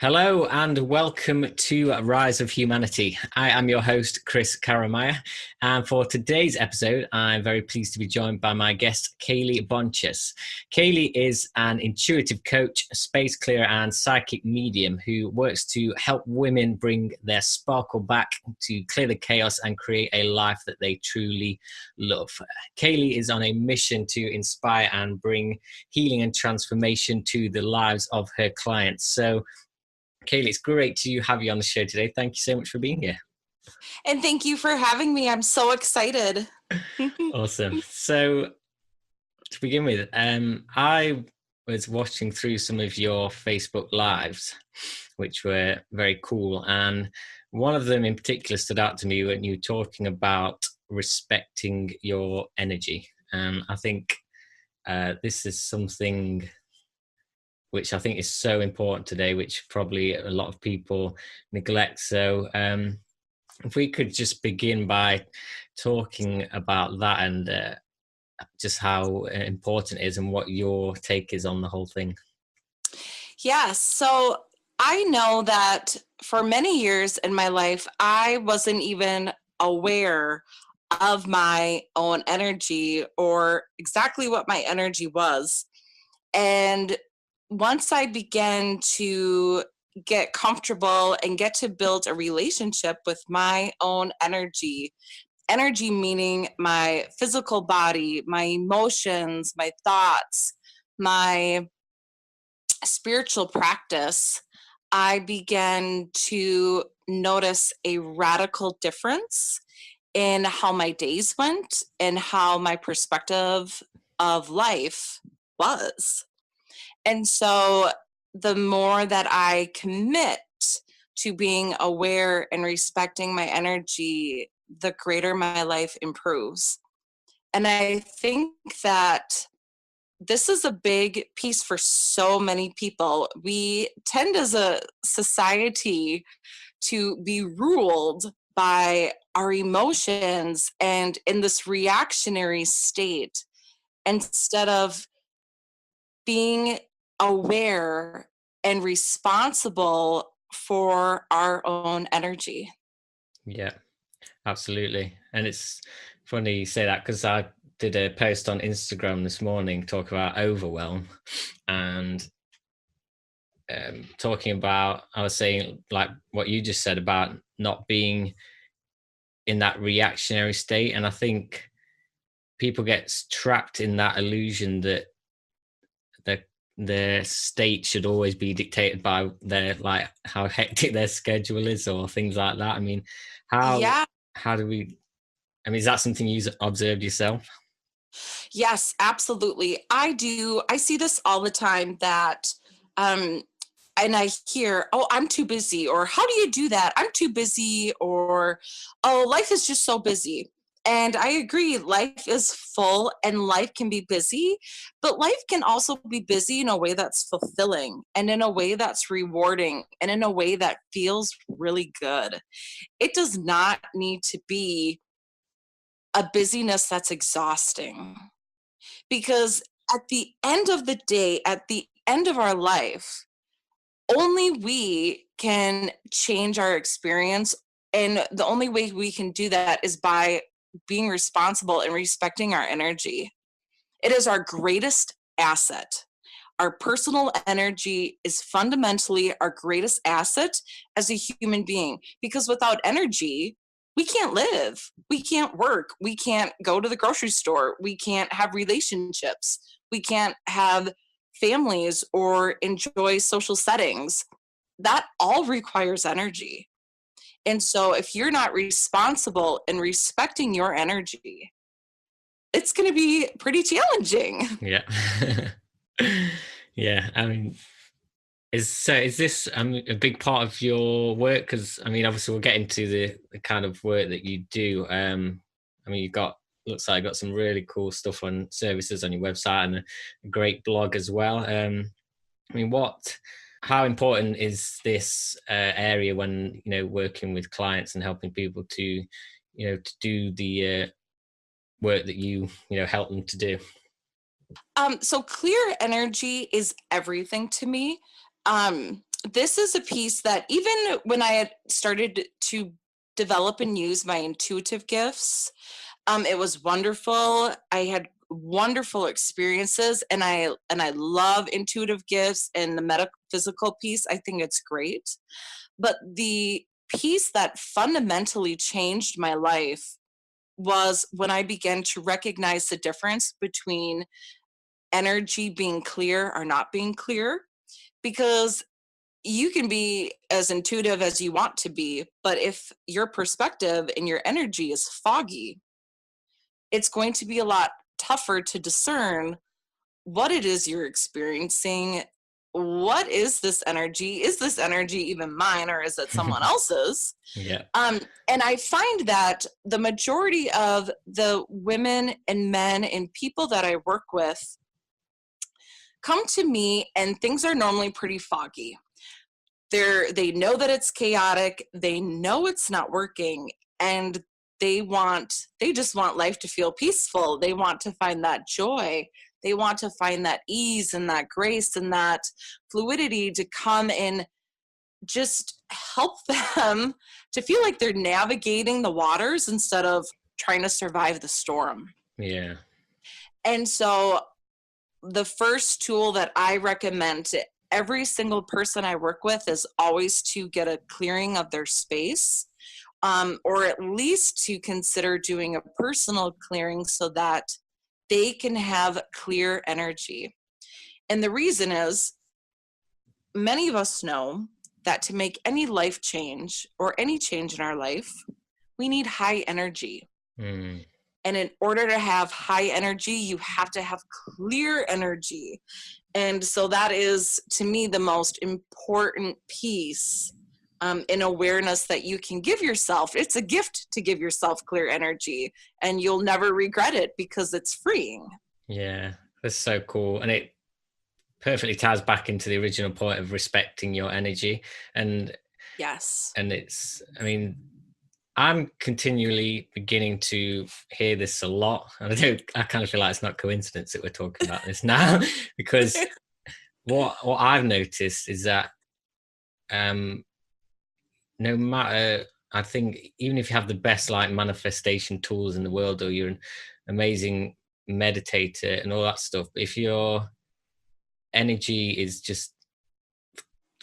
Hello and welcome to Rise of Humanity. I am your host, Chris Karamaya, and for today's episode, I'm very pleased to be joined by my guest, Kahle Bontjes. Kahle is an intuitive coach, space clearer, and psychic medium who works to help women bring their sparkle back, to clear the chaos and create a life that they truly love. Kahle is on a mission to inspire and bring healing and transformation to the lives of her clients. So, Kahle, it's great to have you on the show today. Thank you so much for being here. And thank you for having me. I'm so excited. Awesome. So to begin with, I was watching through some of your Facebook Lives, which were very cool. And one of them in particular stood out to me when you were talking about respecting your energy. And I think this is something which I think is so important today, which probably a lot of people neglect. So if we could just begin by talking about that and just how important it is and what your take is on the whole thing. Yes. So I know that for many years in my life, I wasn't even aware of my own energy or exactly what my energy was. And once I began to get comfortable and get to build a relationship with my own energy meaning my physical body, my emotions, my thoughts, my spiritual practice, I began to notice a radical difference in how my days went and how my perspective of life was. And so the more that I commit to being aware and respecting my energy, the greater my life improves. And I think that this is a big piece for so many people. We tend as a society to be ruled by our emotions and in this reactionary state instead of being aware and responsible for our own energy. Yeah, absolutely. And it's funny you say that because I did a post on Instagram this morning talking about overwhelm and talking about, I was saying like what you just said about not being in that reactionary state. And I think people get trapped in that illusion that their their state should always be dictated by their like how hectic their schedule is or things like that. I mean, how Yeah. how do we? I mean, is that something you observed yourself? Yes, absolutely. I do. I see this all the time that um and I hear, "Oh, I'm too busy," or "How do you do that? I'm too busy," or "Oh, life is just so busy." And I agree, life is full and life can be busy, but life can also be busy in a way that's fulfilling and in a way that's rewarding and in a way that feels really good. It does not need to be a busyness that's exhausting. Because at the end of the day, at the end of our life, only we can change our experience. And the only way we can do that is by being responsible and respecting our energy. It is our greatest asset. Our personal energy is fundamentally our greatest asset as a human being because without energy, we can't live. We can't work. We can't go to the grocery store. We can't have relationships. We can't have families or enjoy social settings. That all requires energy. And so, if you're not responsible in respecting your energy, it's going to be pretty challenging. Yeah. Yeah, I mean, is this a big part of your work? Because I mean, obviously, we'll get into the kind of work that you do. I mean, you've got looks like you got some really cool stuff on services on your website and a great blog as well. I mean, how important is this area when working with clients and helping people to to do the work that you help them to do? So clear energy is everything to me. Um, This is a piece that even when I had started to develop and use my intuitive gifts, it was wonderful. I had wonderful experiences, and I love intuitive gifts and the metaphysical piece. I think it's great. But the piece that fundamentally changed my life was when I began to recognize the difference between energy being clear or not being clear. Because you can be as intuitive as you want to be, but if your perspective and your energy is foggy, it's going to be a lot tougher to discern what it is you're experiencing. What is this energy? Is this energy even mine, or is it someone else's? Yeah. And I find that the majority of the women and men and people that I work with come to me and things are normally pretty foggy. They know that it's chaotic, they know it's not working, and they just want life to feel peaceful. They want to find that joy. They want to find that ease and that grace and that fluidity to come and just help them to feel like they're navigating the waters instead of trying to survive the storm. Yeah. And so the first tool that I recommend to every single person I work with is always to get a clearing of their space, or at least to consider doing a personal clearing so that they can have clear energy. And the reason is, many of us know that to make any life change or any change in our life, we need high energy. Mm. And in order to have high energy, you have to have clear energy. And so that is, to me, the most important piece in awareness that you can give yourself. It's a gift to give yourself clear energy, and you'll never regret it because it's freeing. Yeah, that's so cool. And it perfectly ties back into the original point of respecting your energy. Yes. And it's, I mean, I'm continually beginning to hear this a lot. And I kind of feel like it's not coincidence that we're talking about this now, because what I've noticed is that no matter, I think even if you have the best like manifestation tools in the world, or you're an amazing meditator and all that stuff, but if your energy is just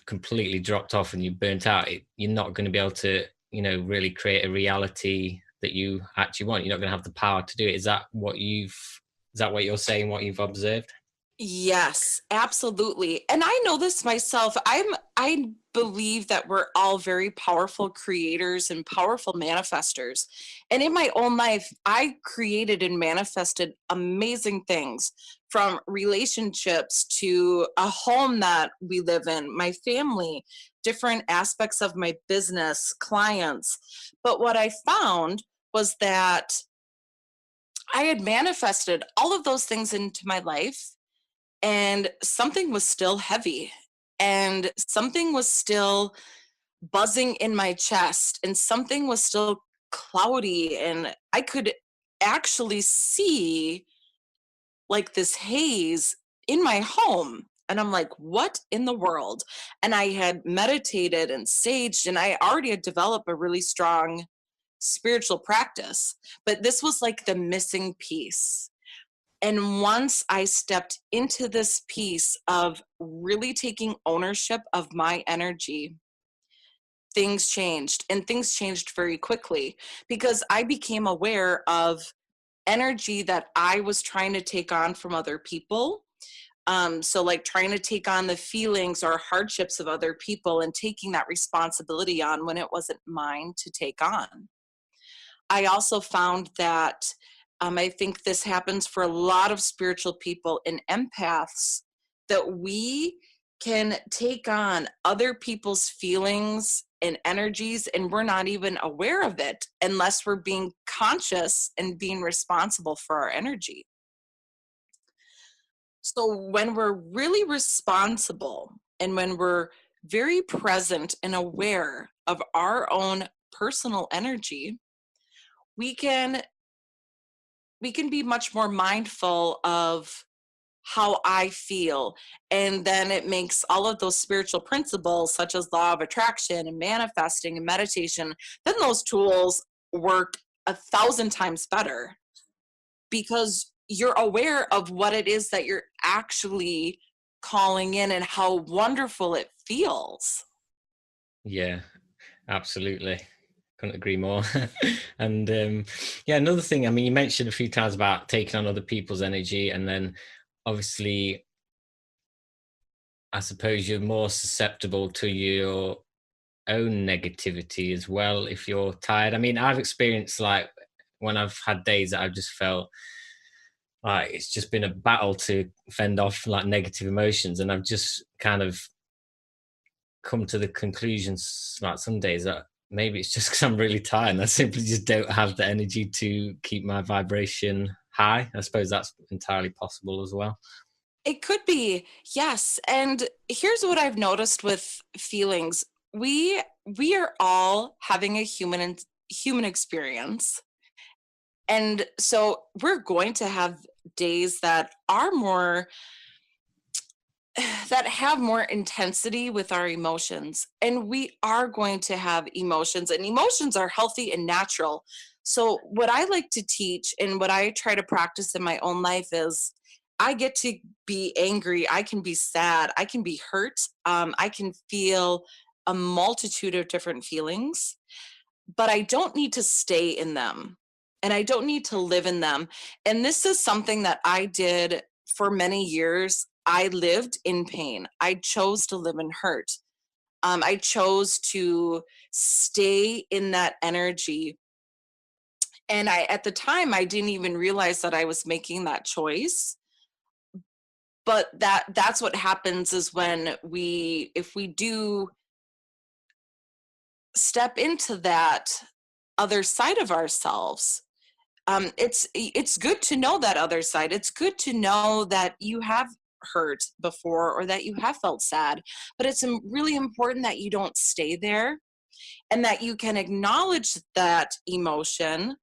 completely dropped off and you're burnt out, you're not going to be able to, really create a reality that you actually want. You're not going to have the power to do it. Is that what you're saying, what you've observed? Yes, absolutely. And I know this myself. I believe that we're all very powerful creators and powerful manifestors. And in my own life, I created and manifested amazing things, from relationships to a home that we live in, my family, different aspects of my business, clients. But what I found was that I had manifested all of those things into my life, and something was still heavy, and something was still buzzing in my chest, and something was still cloudy, and I could actually see like this haze in my home. And I'm like, what in the world? And I had meditated and saged, and I already had developed a really strong spiritual practice, but this was like the missing piece. And once I stepped into this piece of really taking ownership of my energy, things changed, and things changed very quickly, because I became aware of energy that I was trying to take on from other people. So like trying to take on the feelings or hardships of other people and taking that responsibility on when it wasn't mine to take on. I also found that I think this happens for a lot of spiritual people and empaths, that we can take on other people's feelings and energies, and we're not even aware of it unless we're being conscious and being responsible for our energy. So when we're really responsible and when we're very present and aware of our own personal energy, we can be much more mindful of how I feel. And then it makes all of those spiritual principles, such as law of attraction and manifesting and meditation, then those tools work 1,000 times better because you're aware of what it is that you're actually calling in and how wonderful it feels. Yeah, absolutely. Couldn't agree more. And yeah, another thing, I mean, you mentioned a few times about taking on other people's energy, and then obviously, I suppose you're more susceptible to your own negativity as well if you're tired. I mean, I've experienced like when I've had days that I've just felt like it's just been a battle to fend off like negative emotions, and I've just kind of come to the conclusions like some days that maybe it's just because I'm really tired and I simply just don't have the energy to keep my vibration high. I suppose that's entirely possible as well. It could be, yes. And here's what I've noticed with feelings. We are all having a human experience. And so we're going to have days that are more that have more intensity with our emotions. And we are going to have emotions, and emotions are healthy and natural. So, what I like to teach and what I try to practice in my own life is I get to be angry, I can be sad, I can be hurt, I can feel a multitude of different feelings, but I don't need to stay in them and I don't need to live in them. And this is something that I did for many years. I lived in pain. I chose to live in hurt. I chose to stay in that energy. And at the time, I didn't even realize that I was making that choice. But that's what happens is when if we do step into that other side of ourselves, it's good to know that other side. It's good to know that you have hurt before or that you have felt sad, but it's really important that you don't stay there and that you can acknowledge that emotion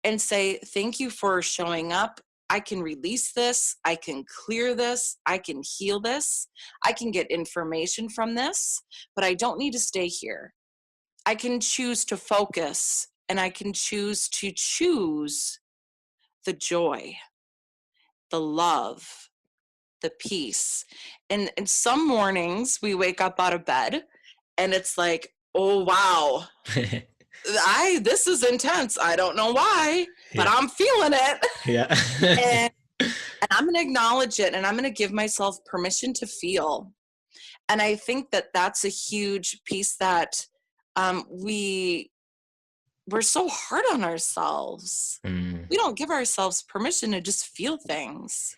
and say, thank you for showing up. I can release this. I can clear this. I can heal this. I can get information from this, but I don't need to stay here. I can choose to focus and I can choose to choose the joy, the love, the peace. And some mornings we wake up out of bed and it's like, oh wow, this is intense. I don't know why, but Yeah. I'm feeling it. Yeah. and, and I'm going to acknowledge it and I'm going to give myself permission to feel. And I think that that's a huge piece that we're so hard on ourselves. Mm, We don't give ourselves permission to just feel things.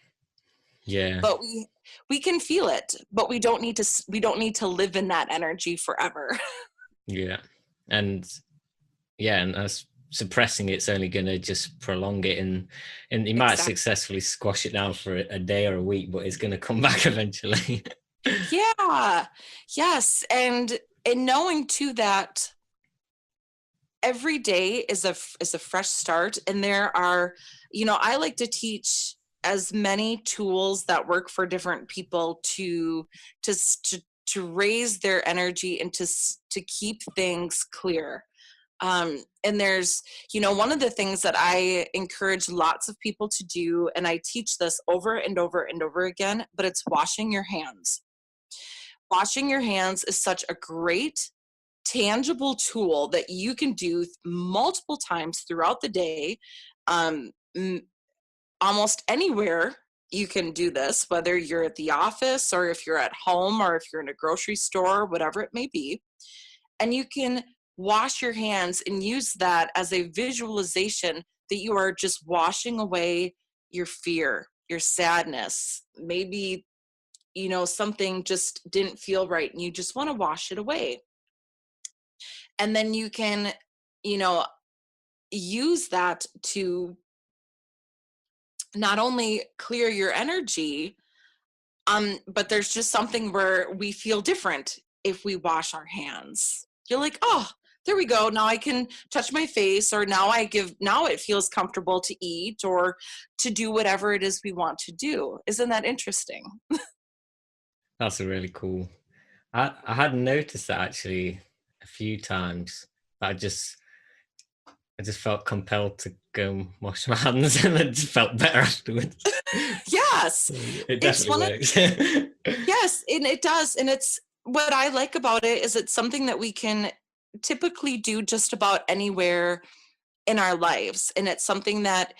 yeah. But we can feel it, but we don't need to live in that energy forever. Yeah. And yeah, and us suppressing it's only going to just prolong it, and you might Exactly. successfully squash it down for a day or a week, but it's going to come back eventually. Yeah. Yes. And knowing too that every day is a fresh start, and there are, I like to teach as many tools that work for different people to raise their energy and to keep things clear. And there's, one of the things that I encourage lots of people to do, and I teach this over and over and over again, but it's washing your hands. Washing your hands is such a great tangible tool that you can do multiple times throughout the day. Um, Almost anywhere you can do this, whether you're at the office or if you're at home or if you're in a grocery store, whatever it may be. And you can wash your hands and use that as a visualization that you are just washing away your fear, your sadness. Maybe, something just didn't feel right and you just want to wash it away. And then you can, you know, use that to not only clear your energy, but there's just something where we feel different if we wash our hands. You're like, oh, there we go. Now I can touch my face, or now it feels comfortable to eat or to do whatever it is we want to do. Isn't that interesting? That's a really cool. I hadn't noticed that actually a few times. I just felt compelled to go and wash my hands, and I just felt better afterwards. Yes. It definitely works. Yes, and it does. And it's what I like about it is it's something that we can typically do just about anywhere in our lives. And it's something that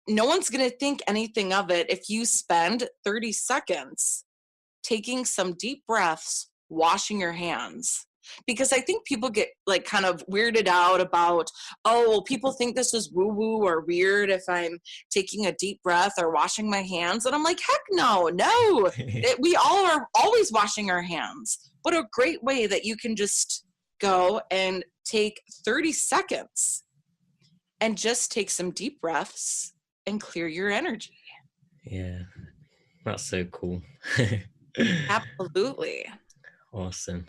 no one's going to think anything of it if you spend 30 seconds taking some deep breaths, washing your hands. Because I think people get like kind of weirded out about, oh, well, people think this is woo woo or weird if I'm taking a deep breath or washing my hands. And I'm like, heck no. We all are always washing our hands. What a great way that you can just go and take 30 seconds and just take some deep breaths and clear your energy. Yeah, that's so cool. Absolutely. Awesome.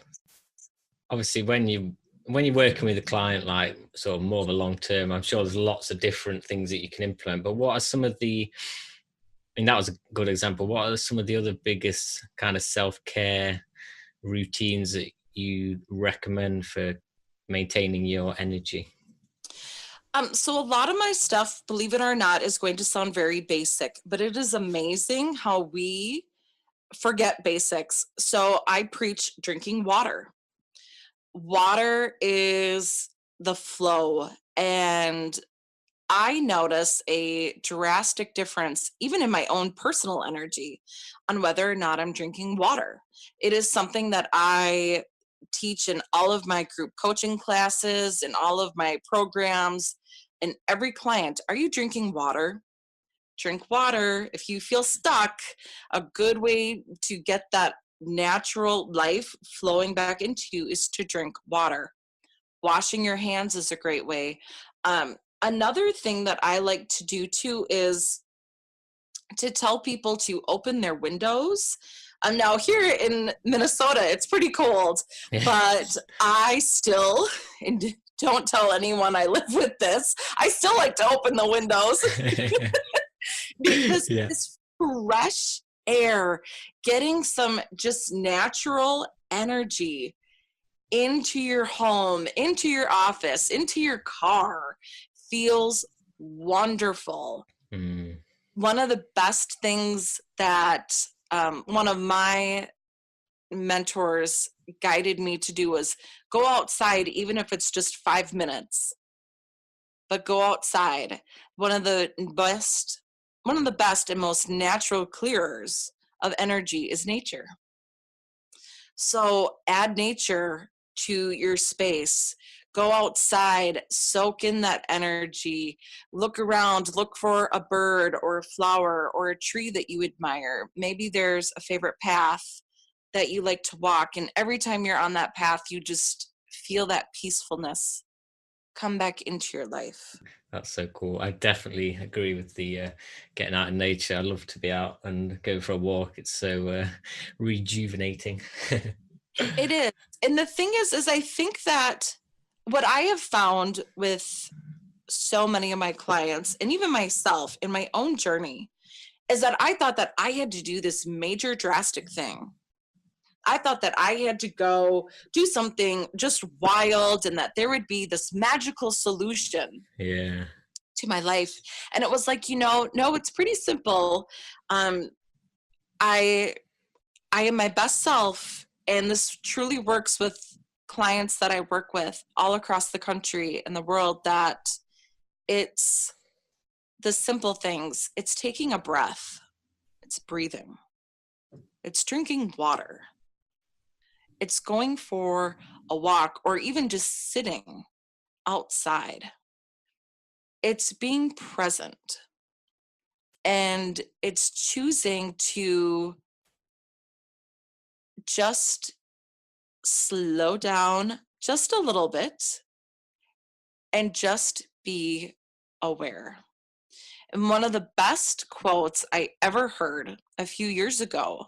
Obviously, when you're working with a client, like sort of more of a long term, I'm sure there's lots of different things that you can implement. But what are some of the? I mean, that was a good example. What are some of the other biggest kind of self-care routines that you recommend for maintaining your energy? So a lot of my stuff, believe it or not, is going to sound very basic, but it is amazing how we forget basics. So I preach drinking water. Water is the flow, and I notice a drastic difference, even in my own personal energy, on whether or not I'm drinking water. It is something that I teach in all of my group coaching classes, in all of my programs, and every client. Are you drinking water? Drink water. If you feel stuck, a good way to get that natural life flowing back into you is to drink water. Washing your hands is a great way. Another thing that I like to do too is to tell people to open their windows. Now here in Minnesota, it's pretty cold, Yeah. but I still, and don't tell anyone I live with this, I still like to open the windows because Yeah. this fresh air, getting some just natural energy into your home, into your office, into your car feels wonderful. Mm. One of the best things that one of my mentors guided me to do was go outside, even if it's just 5 minutes, but go outside. One of the best and most natural clearers of energy is nature. So add nature to your space. Go outside, soak in that energy, look around, look for a bird or a flower or a tree that you admire. Maybe there's a favorite path that you like to walk, and every time you're on that path, you just feel that peacefulness come back into your life. That's so cool. I definitely agree with the getting out in nature. I love to be out and go for a walk. It's so rejuvenating. It is. And the thing is I think that what I have found with so many of my clients and even myself in my own journey is that I thought that I had to do this major drastic thing. I thought that I had to go do something just wild and that there would be this magical solution Yeah. to my life. And it was like, no, it's pretty simple. I am my best self, and this truly works with clients that I work with all across the country and the world, that it's the simple things. It's taking a breath. It's breathing. It's drinking water. It's going for a walk or even just sitting outside. It's being present. And it's choosing to just slow down just a little bit and just be aware. And one of the best quotes I ever heard a few years ago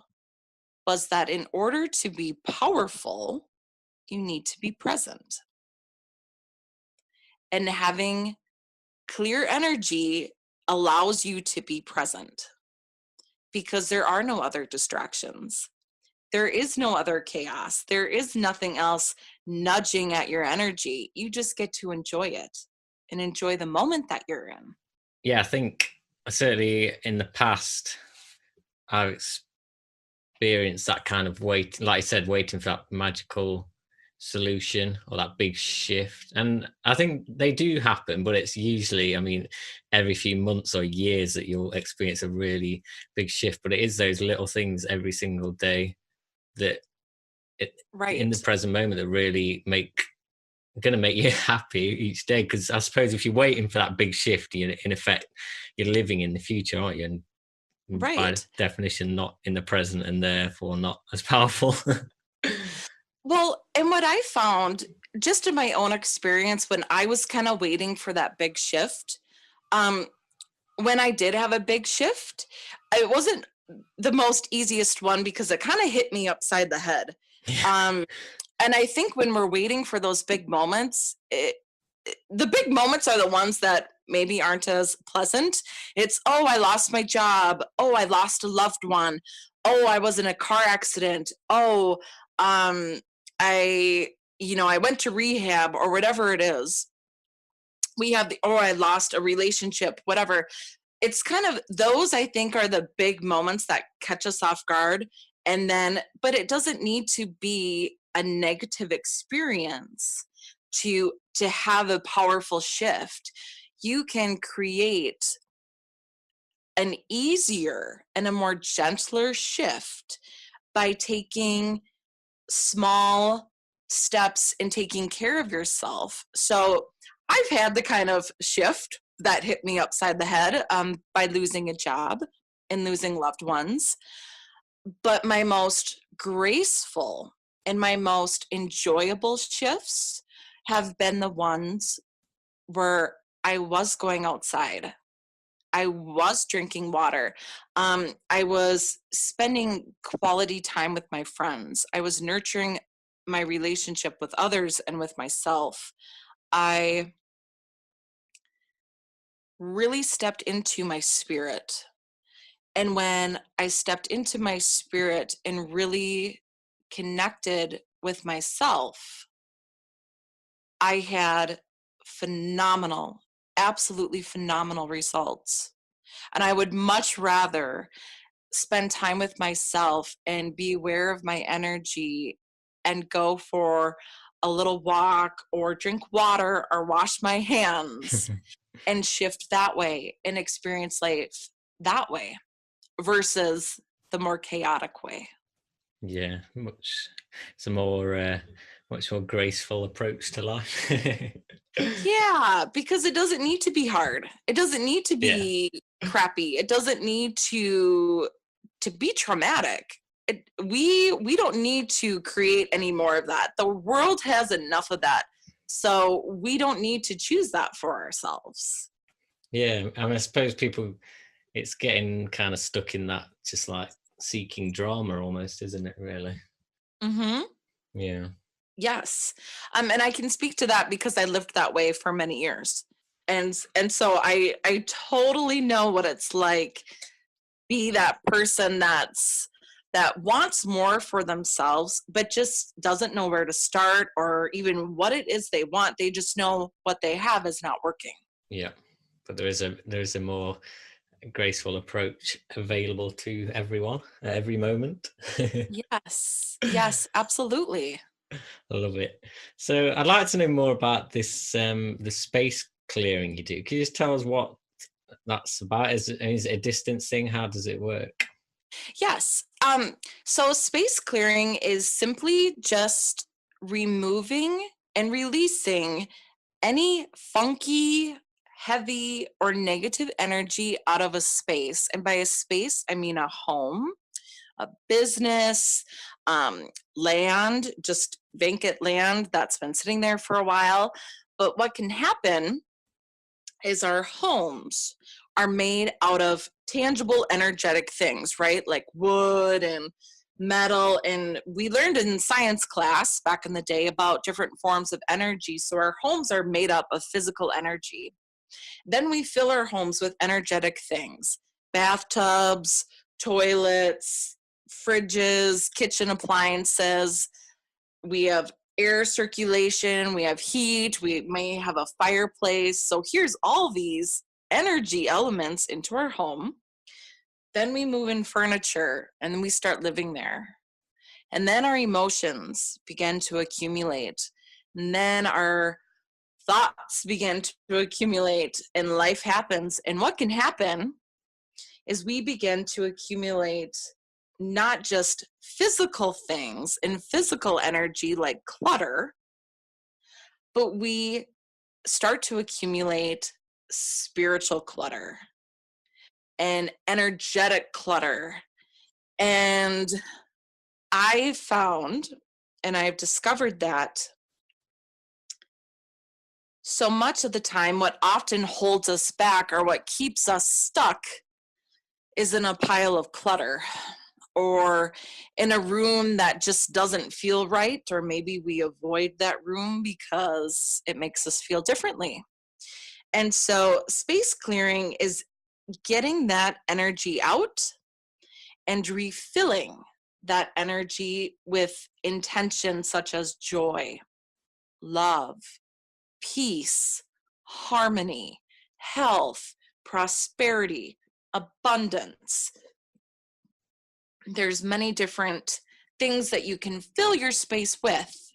was that in order to be powerful, you need to be present. And having clear energy allows you to be present because there are no other distractions. There is no other chaos. There is nothing else nudging at your energy. You just get to enjoy it and enjoy the moment that you're in. Yeah, I think certainly in the past, I've experienced that kind of wait, like I said, waiting for that magical solution or that big shift. And I think they do happen, but it's usually, I mean, every few months or years that you'll experience a really big shift. But it is those little things every single day that in the Right. present moment that really going to make you happy each day. Because I suppose if you're waiting for that big shift, you in effect you're living in the future, aren't you? And by Right. definition, not in the present, and therefore not as powerful. Well, and what I found just in my own experience when I was kind of waiting for that big shift, um, when I did have a big shift, it wasn't the most easiest one because it kind of hit me upside the head. Yeah. And I think when we're waiting for those big moments, the big moments are the ones that maybe aren't as pleasant. It's, oh, I lost my job. Oh, I lost a loved one. Oh, I was in a car accident. Oh, I went to rehab or whatever it is. We have I lost a relationship, whatever. It's kind of those, I think, are the big moments that catch us off guard. And then, but it doesn't need to be a negative experience to have a powerful shift. You can create an easier and a more gentler shift by taking small steps in taking care of yourself. So I've had the kind of shift that hit me upside the head by losing a job and losing loved ones. But my most graceful and my most enjoyable shifts have been the ones where I was going outside. I was drinking water. I was spending quality time with my friends. I was nurturing my relationship with others and with myself. I really stepped into my spirit. And when I stepped into my spirit and really connected with myself, I had phenomenal, absolutely phenomenal results. And I would much rather spend time with myself and be aware of my energy and go for a little walk or drink water or wash my hands and shift that way and experience life that way versus the more chaotic way. Yeah, it's a more much more graceful approach to life. Yeah, because it doesn't need to be hard. It doesn't need to Yeah, be crappy. It doesn't need to be traumatic. We don't need to create any more of that. The world has enough of that. So we don't need to choose that for ourselves. yeah. I mean, I suppose people, it's getting kind of stuck in that, just like seeking drama, almost, isn't it? Really? Mhm. Yeah. Yes. And I can speak to that because I lived that way for many years. And so I totally know what it's like be that person that wants more for themselves but just doesn't know where to start or even what it is they want. They just know what they have is not working. Yeah, but there is a more graceful approach available to everyone at every moment. Yes. Yes, absolutely. I love it. So I'd like to know more about this the space clearing you do. Can you just tell us what that's about? Is it a distance thing? How does it work? Yes. So space clearing is simply just removing and releasing any funky, heavy, or negative energy out of a space. And by a space, I mean a home, a business, land, just vacant land that's been sitting there for a while. But what can happen is our homes are made out of tangible energetic things, right? Like wood and metal, and we learned in science class back in the day about different forms of energy. So our homes are made up of physical energy. Then we fill our homes with energetic things: bathtubs, toilets, fridges, kitchen appliances. We have air circulation, we have heat, we may have a fireplace. So here's all these energy elements into our home. Then we move in furniture and then we start living there. And then our emotions begin to accumulate. And then our thoughts begin to accumulate and life happens. And what can happen is we begin to accumulate not just physical things and physical energy like clutter, but we start to accumulate spiritual clutter and energetic clutter. And I found, and I've discovered that so much of the time, what often holds us back or what keeps us stuck is in a pile of clutter or in a room that just doesn't feel right, or maybe we avoid that room because it makes us feel differently. And so space clearing is getting that energy out and refilling that energy with intentions such as joy, love, peace, harmony, health, prosperity, abundance. There's many different things that you can fill your space with,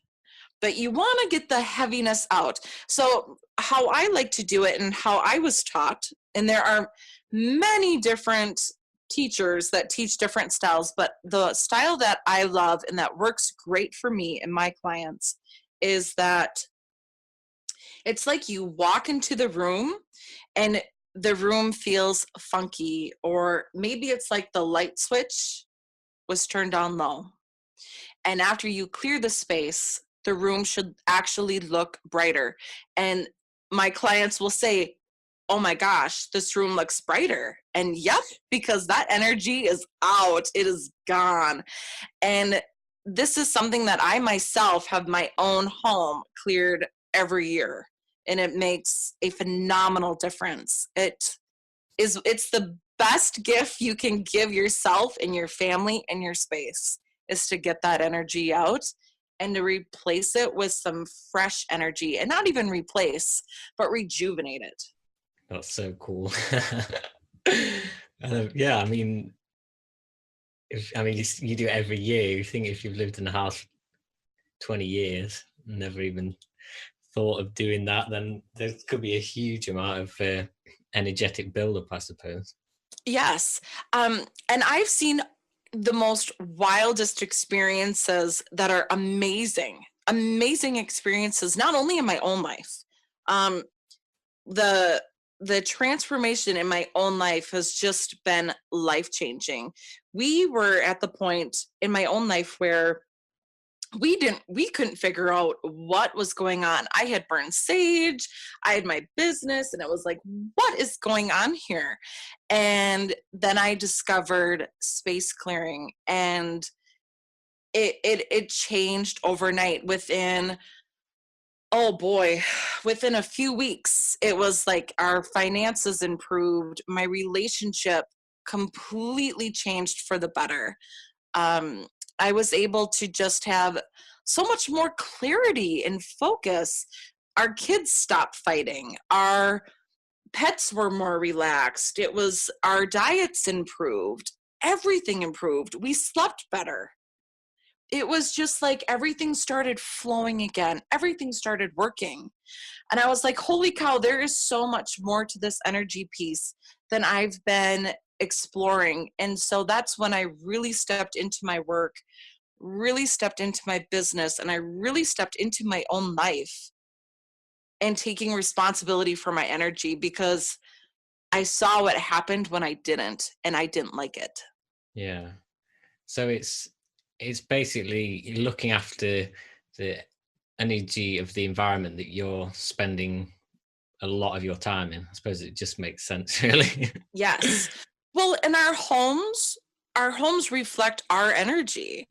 but you want to get the heaviness out. So how I like to do it and how I was taught, and there are many different teachers that teach different styles, but the style that I love and that works great for me and my clients is that it's like you walk into the room and the room feels funky, or maybe it's like the light switch was turned on low. And after you clear the space, the room should actually look brighter. And my clients will say, oh my gosh, this room looks brighter. And yep, because that energy is out, it is gone. And this is something that I myself have my own home cleared every year. And it makes a phenomenal difference. It's the best gift you can give yourself and your family and your space, is to get that energy out and to replace it with some fresh energy, and not even replace, but rejuvenate it. That's so cool. Yeah, I mean, you do it every year. You think if you've lived in a house 20 years, never even thought of doing that, then there could be a huge amount of energetic buildup, I suppose. Yes. And I've seen the most wildest experiences that are amazing experiences, not only in my own life. The transformation in my own life has just been life-changing. We were at the point in my own life where we couldn't figure out what was going on. I had burned sage, I had my business, and it was like, what is going on here? And then I discovered space clearing, and it changed overnight. Within a few weeks, it was like our finances improved, my relationship completely changed for the better. I was able to just have so much more clarity and focus. Our kids stopped fighting. Our pets were more relaxed. Our diets improved. Everything improved. We slept better. It was just like everything started flowing again. Everything started working. And I was like, holy cow, there is so much more to this energy piece than I've been exploring. And so that's when I really stepped into my work, really stepped into my business, and I really stepped into my own life and taking responsibility for my energy, because I saw what happened when I didn't, and I didn't like it. Yeah. So it's basically looking after the energy of the environment that you're spending a lot of your time in. I suppose it just makes sense, really. Yes. Well, and our homes our homes reflect our energy.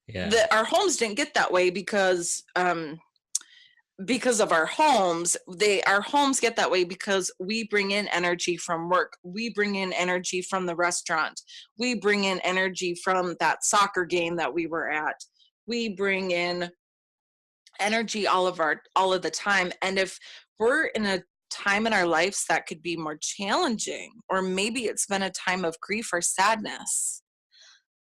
Yeah. Our homes didn't get that way because of our homes. Our homes get that way because we bring in energy from work. We bring in energy from the restaurant. We bring in energy from that soccer game that we were at. We bring in energy all of the time. And if we're in a time in our lives that could be more challenging, or maybe it's been a time of grief or sadness,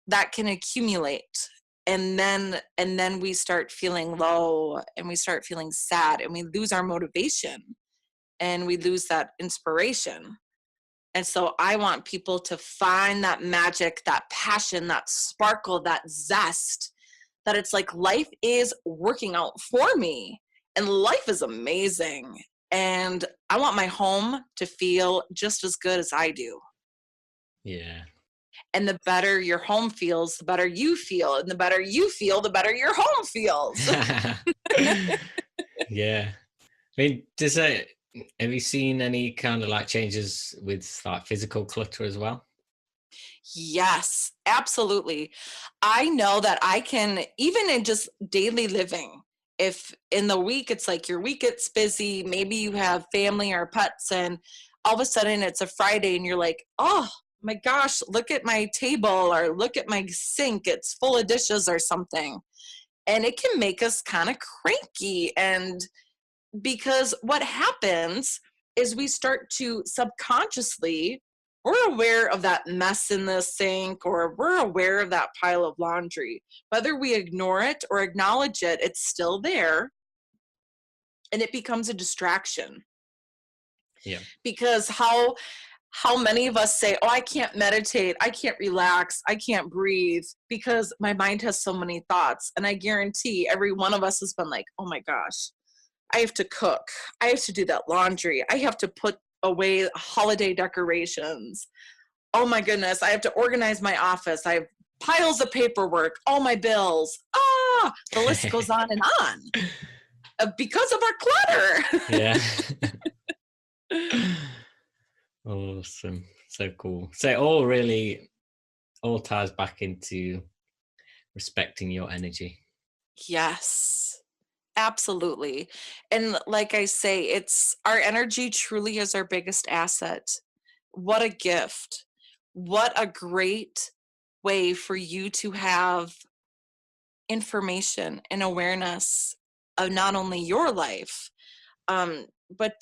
that can accumulate. And then we start feeling low, and we start feeling sad, and we lose our motivation, and we lose that inspiration. And so I want people to find that magic, that passion, that sparkle, that zest, that it's like life is working out for me, and life is amazing. And I want my home to feel just as good as I do. Yeah. And the better your home feels, the better you feel. And the better you feel, the better your home feels. Yeah. I mean, have you seen any kind of like changes with like physical clutter as well? Yes, absolutely. I know that I can, even in just daily living, if in the week it's like your week gets busy, maybe you have family or pets, and all of a sudden it's a Friday and you're like, oh my gosh, look at my table, or look at my sink, it's full of dishes or something. And it can make us kind of cranky. And because what happens is we start to subconsciously, we're aware of that mess in the sink, or we're aware of that pile of laundry. Whether we ignore it or acknowledge it, it's still there, and it becomes a distraction. Yeah. Because how many of us say, oh, I can't meditate, I can't relax, I can't breathe because my mind has so many thoughts. And I guarantee every one of us has been like, oh my gosh, I have to cook, I have to do that laundry, I have to put away holiday decorations, oh my goodness, I have to organize my office, I have piles of paperwork, all my bills, the list goes on and on because of our clutter. Yeah. Awesome. So cool. So it all ties back into respecting your energy. Yes, absolutely. And like I say, it's our energy truly is our biggest asset. What a gift. What a great way for you to have information and awareness of not only your life, but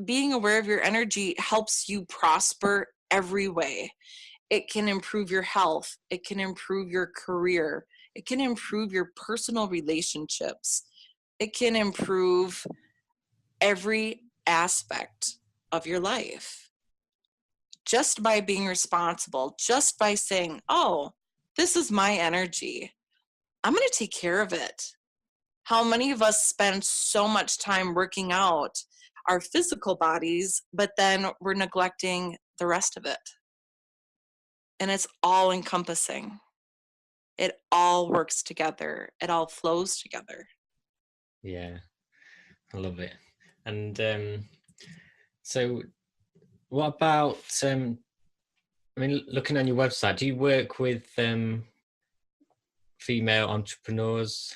being aware of your energy helps you prosper every way. It can improve your health. It can improve your career. It can improve your personal relationships. It can improve every aspect of your life just by being responsible, just by saying, oh, this is my energy, I'm going to take care of it. How many of us spend so much time working out our physical bodies, but then we're neglecting the rest of it? And it's all encompassing. It all works together. It all flows together. Yeah, I love it. And so what about, I mean, looking on your website, do you work with female entrepreneurs?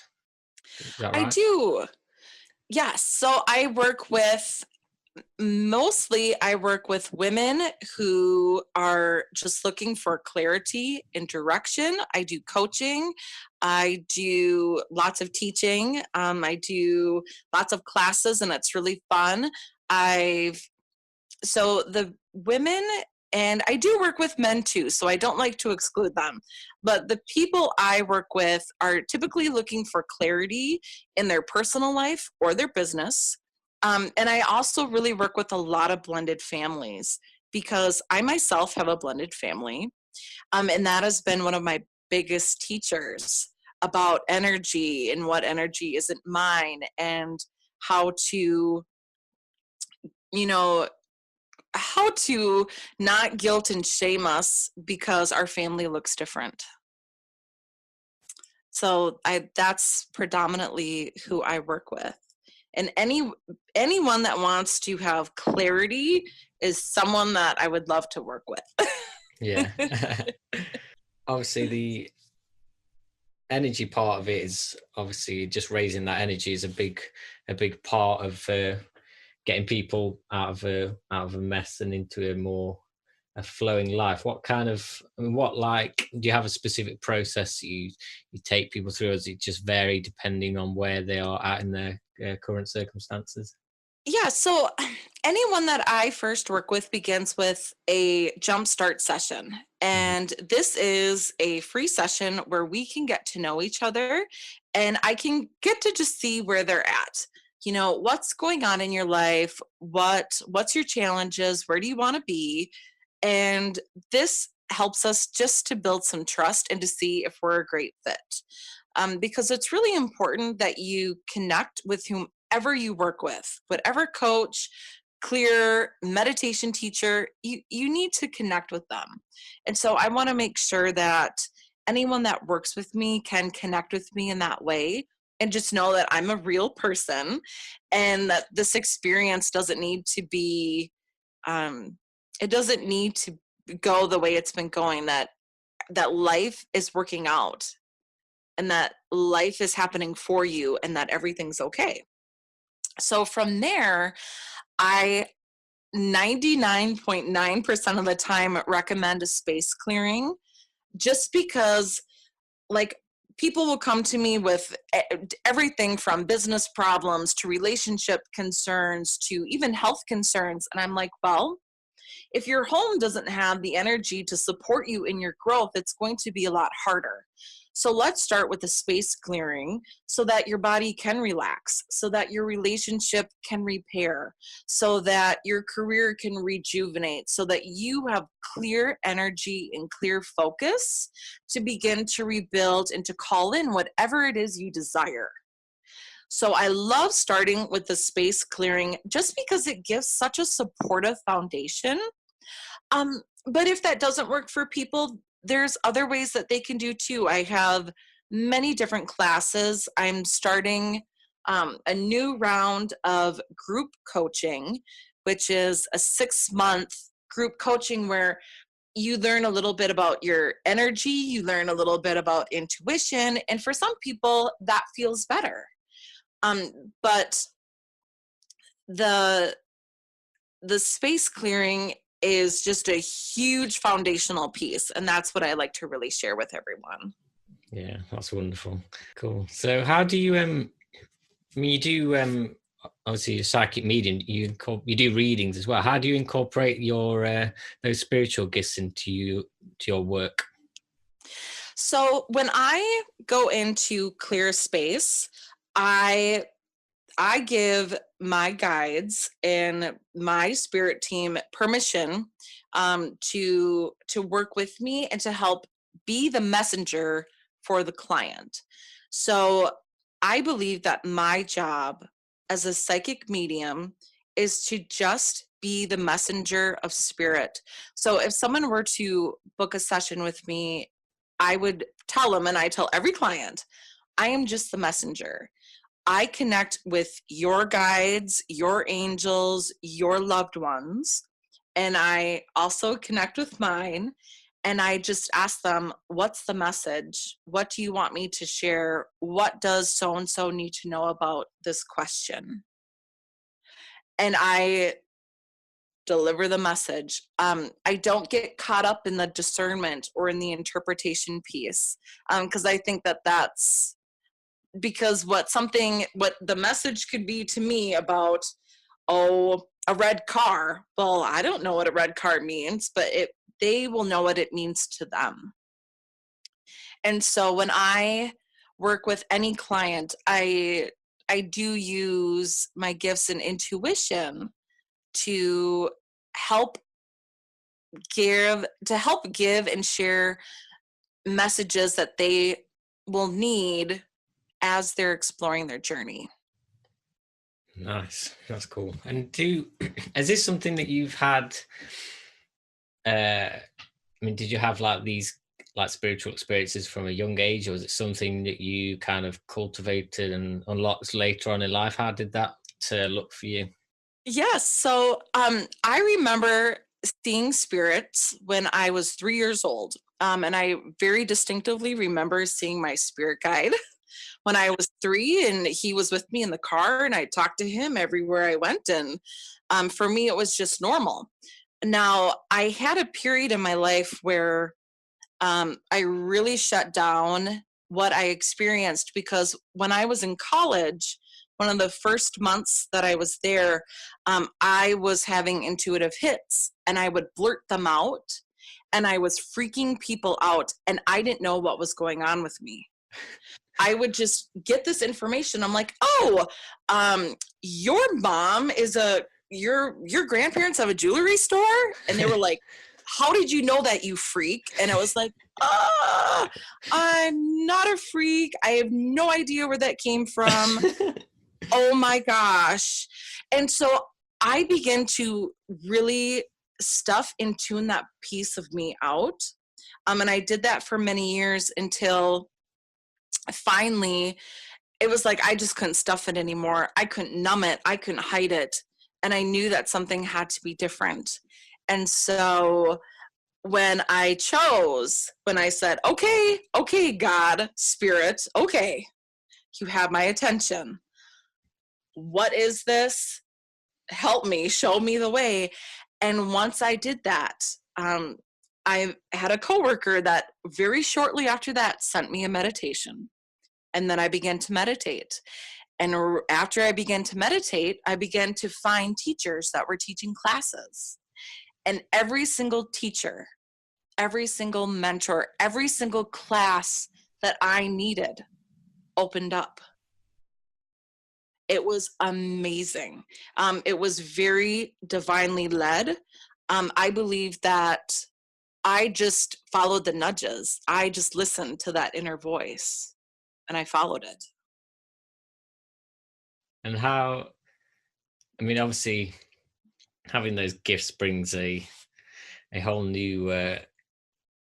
Is that right? I do. Yes. So mostly I work with women who are just looking for clarity and direction. I do coaching. I do lots of teaching. I do lots of classes, and it's really fun. So the women, and I do work with men too, so I don't like to exclude them. But the people I work with are typically looking for clarity in their personal life or their business. And I also really work with a lot of blended families because I myself have a blended family. And that has been one of my biggest teachers about energy and what energy isn't mine, and how to, how to not guilt and shame us because our family looks different. So that's predominantly who I work with. And anyone that wants to have clarity is someone that I would love to work with. Yeah. obviously the energy part of it is obviously just raising that energy is a big part of getting people out of a mess and into a flowing life. What kind of, I mean, what, like, do you have a specific process you take people through, or does it just vary depending on where they are at in their current circumstances? Yeah, so anyone that I first work with begins with a jumpstart session. Mhm. And this is a free session where we can get to know each other and I can get to just see where they're at. You know, what's going on in your life? What's your challenges? Where do you want to be? And this helps us just to build some trust and to see if we're a great fit. Because it's really important that you connect with whomever you work with, whatever coach, clear meditation teacher, you need to connect with them. And so I want to make sure that anyone that works with me can connect with me in that way and just know that I'm a real person and that this experience doesn't need to be um, it doesn't need to go the way it's been going, that life is working out and that life is happening for you and that everything's okay. So from there, I 99.9% of the time recommend a space clearing just because, like, people will come to me with everything from business problems to relationship concerns to even health concerns. And I'm like, well, if your home doesn't have the energy to support you in your growth, it's going to be a lot harder. So let's start with the space clearing so that your body can relax, so that your relationship can repair, so that your career can rejuvenate, so that you have clear energy and clear focus to begin to rebuild and to call in whatever it is you desire. So I love starting with the space clearing just because it gives such a supportive foundation. But if that doesn't work for people, there's other ways that they can do too. I have many different classes. I'm starting a new round of group coaching, which is a 6-month group coaching where you learn a little bit about your energy, you learn a little bit about intuition, and for some people that feels better. But the the space clearing is just a huge foundational piece, and that's what I like to really share with everyone. Yeah, that's wonderful. Cool. So how do you I mean, you do obviously you're a psychic medium, you do readings as well. How do you incorporate your those spiritual gifts into your work? So when I go into clear space, I I give my guides and my spirit team permission to work with me and to help be the messenger for the client. So I believe that my job as a psychic medium is to just be the messenger of spirit. So if someone were to book a session with me, I would tell them, and I tell every client, I am just the messenger. I connect with your guides, your angels, your loved ones, and I also connect with mine. And I just ask them, what's the message? What do you want me to share? What does so and so need to know about this question? And I deliver the message. I don't get caught up in the discernment or in the interpretation piece because I think that that's because what the message could be to me about, oh, a red car, well, I don't know what a red car means, but they will know what it means to them. And so when I work with any client, I do use my gifts and intuition to help give and share messages that they will need as they're exploring their journey. Nice, that's cool. And is this something that you've had? I mean, did you have like these like spiritual experiences from a young age, or was it something that you kind of cultivated and unlocked later on in life? How did that look for you? Yes. So I remember seeing spirits when I was 3 years old. And I very distinctively remember seeing my spirit guide when I was 3, and he was with me in the car, and I talked to him everywhere I went. And for me, it was just normal. Now, I had a period in my life where I really shut down what I experienced, because when I was in college, one of the first months that I was there, I was having intuitive hits, and I would blurt them out, and I was freaking people out, and I didn't know what was going on with me. I would just get this information. I'm like, oh, your mom is your grandparents have a jewelry store? And they were like, how did you know that, you freak? And I was like, I'm not a freak. I have no idea where that came from. Oh my gosh. And so I began to really stuff and tune that piece of me out. And I did that for many years until finally it was like I just couldn't stuff it anymore. I couldn't numb it. I couldn't hide it. And I knew that something had to be different. And so when I said, okay, God, spirit, okay, you have my attention. What is this? Help me, show me the way. And once I did that, I had a coworker that very shortly after that sent me a meditation. And then I began to meditate. And after I began to meditate, I began to find teachers that were teaching classes. And every single teacher, every single mentor, every single class that I needed opened up. It was amazing. It was very divinely led. I believe that I just followed the nudges. I just listened to that inner voice and I followed it. And how, I mean, obviously having those gifts brings a whole new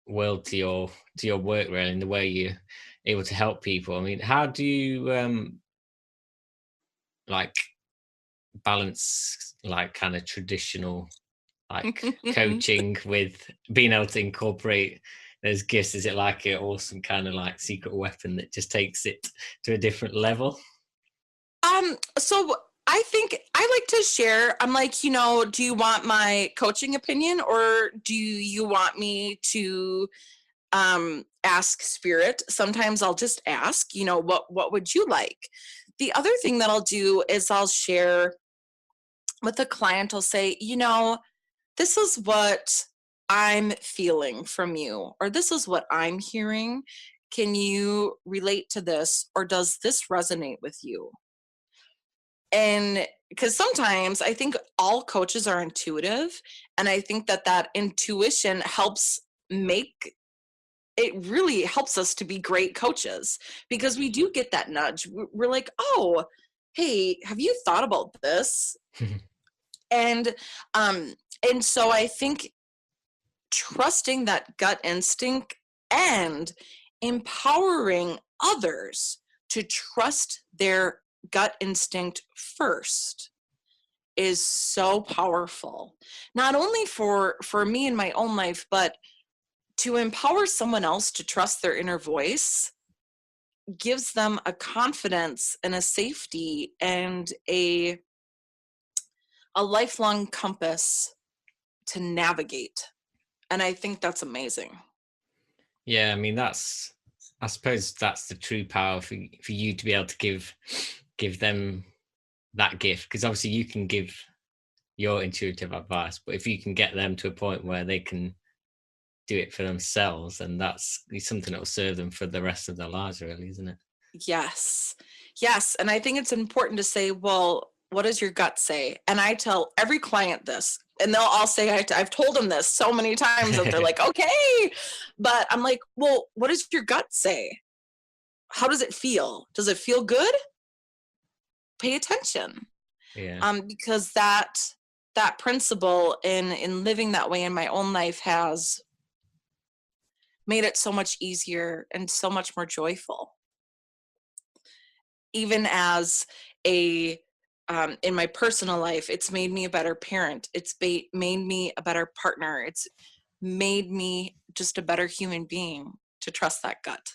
world to your work, really, in the way you're able to help people. I mean, how do you like balance like kind of traditional like coaching with being able to incorporate those gifts? Is it like an awesome kind of like secret weapon that just takes it to a different level? So I think I like to share. I'm like, do you want my coaching opinion, or do you want me to ask spirit? Sometimes I'll just ask, what would you like? The other thing that I'll do is I'll share with a client. I'll say, this is what I'm feeling from you, or this is what I'm hearing. Can you relate to this, or does this resonate with you? And because sometimes I think all coaches are intuitive, and I think that intuition really helps us to be great coaches, because we do get that nudge. We're like, oh, hey, have you thought about this? And so I think trusting that gut instinct and empowering others to trust their gut instinct first is so powerful, not only for me in my own life, but to empower someone else to trust their inner voice gives them a confidence and a safety and a lifelong compass to navigate. And I think that's amazing. Yeah, I mean, I suppose that's the true power for you to be able to give them that gift, because obviously you can give your intuitive advice, but if you can get them to a point where they can do it for themselves, and that's something that will serve them for the rest of their lives, really, isn't it? Yes. And I think it's important to say, well, what does your gut say? And I tell every client this, and they'll all say, I've told them this so many times that they're like, okay. But I'm like, well, what does your gut say? How does it feel? Does it feel good? Pay attention. Yeah. Because that principle in living that way in my own life has made it so much easier and so much more joyful. Even as in my personal life, it's made me a better parent. It's made me a better partner. It's made me just a better human being to trust that gut.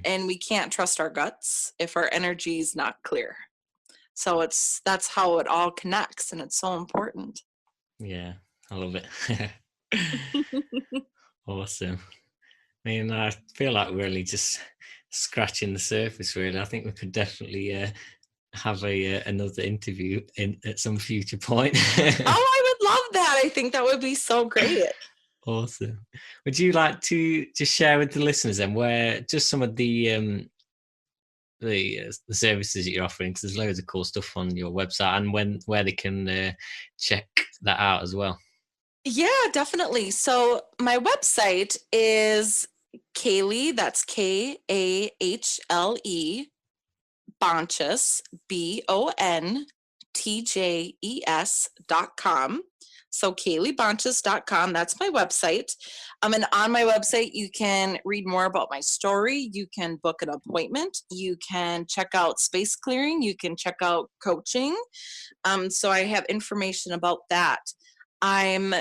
And we can't trust our guts if our energy is not clear. So that's how it all connects, and it's so important. Yeah, I love it. Awesome. I mean, I feel like we're really just scratching the surface, really. I think we could definitely have another interview at some future point. Oh, I would love that. I think that would be so great. Awesome. Would you like to just share with the listeners then where just some of the services that you're offering, because there's loads of cool stuff on your website, and where they can check that out as well? Yeah, definitely. So my website is Kahle, that's Kahle, Bontjes, BONTJES.com. So KahleBontjes.com, that's my website. And on my website, you can read more about my story. You can book an appointment. You can check out space clearing. You can check out coaching. So I have information about that. I'm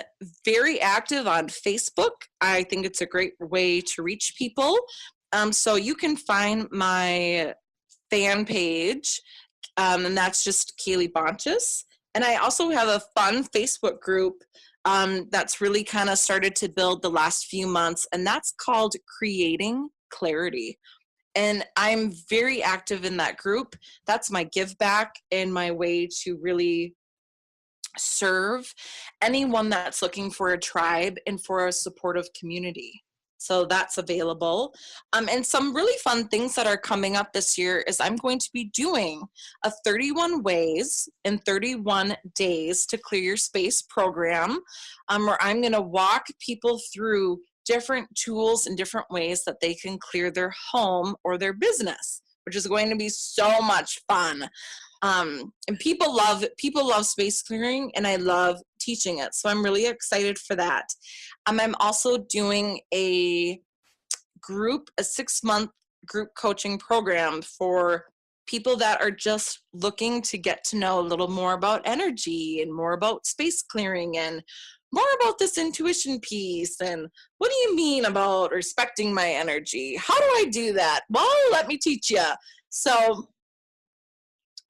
very active on Facebook. I think it's a great way to reach people. So you can find my fan page, and that's just Kahle Bontjes. And I also have a fun Facebook group that's really kind of started to build the last few months, and that's called Creating Clarity. And I'm very active in that group. That's my give back and my way to really serve anyone that's looking for a tribe and for a supportive community. So that's available. And some really fun things that are coming up this year is I'm going to be doing a 31 ways in 31 days to clear your space program, where I'm going to walk people through different tools and different ways that they can clear their home or their business, which is going to be so much fun. And people love space clearing, and I love teaching it. So I'm really excited for that. I'm also doing a 6-month group coaching program for people that are just looking to get to know a little more about energy and more about space clearing and more about this intuition piece. And what do you mean about respecting my energy? How do I do that? Well, let me teach you. So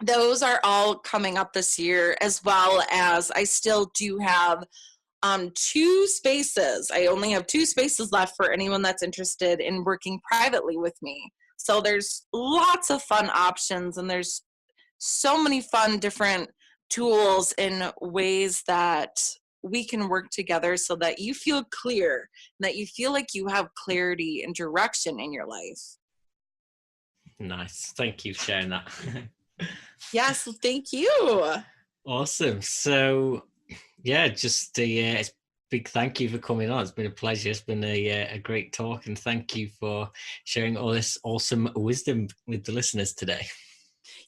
those are all coming up this year, as well as I still do have 2 spaces. I only have 2 spaces left for anyone that's interested in working privately with me. So there's lots of fun options, and there's so many fun different tools and ways that we can work together so that you feel clear, and that you feel like you have clarity and direction in your life. Nice. Thank you for sharing that. Yes, thank you. Awesome. So yeah, just a big thank you for coming on. It's been a pleasure. It's been a great talk, and thank you for sharing all this awesome wisdom with the listeners today.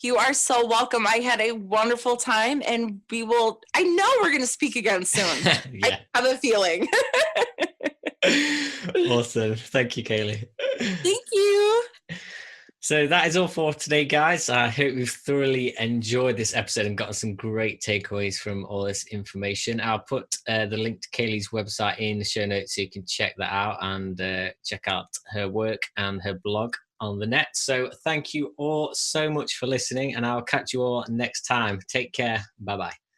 You are so welcome. I had a wonderful time, and I know we're going to speak again soon. Yeah. I have a feeling. Awesome. Thank you, Kahle. Thank you. So that is all for today, guys. I hope you've thoroughly enjoyed this episode and gotten some great takeaways from all this information. I'll put the link to Kahle's website in the show notes so you can check that out and check out her work and her blog on the net. So thank you all so much for listening, and I'll catch you all next time. Take care. Bye-bye.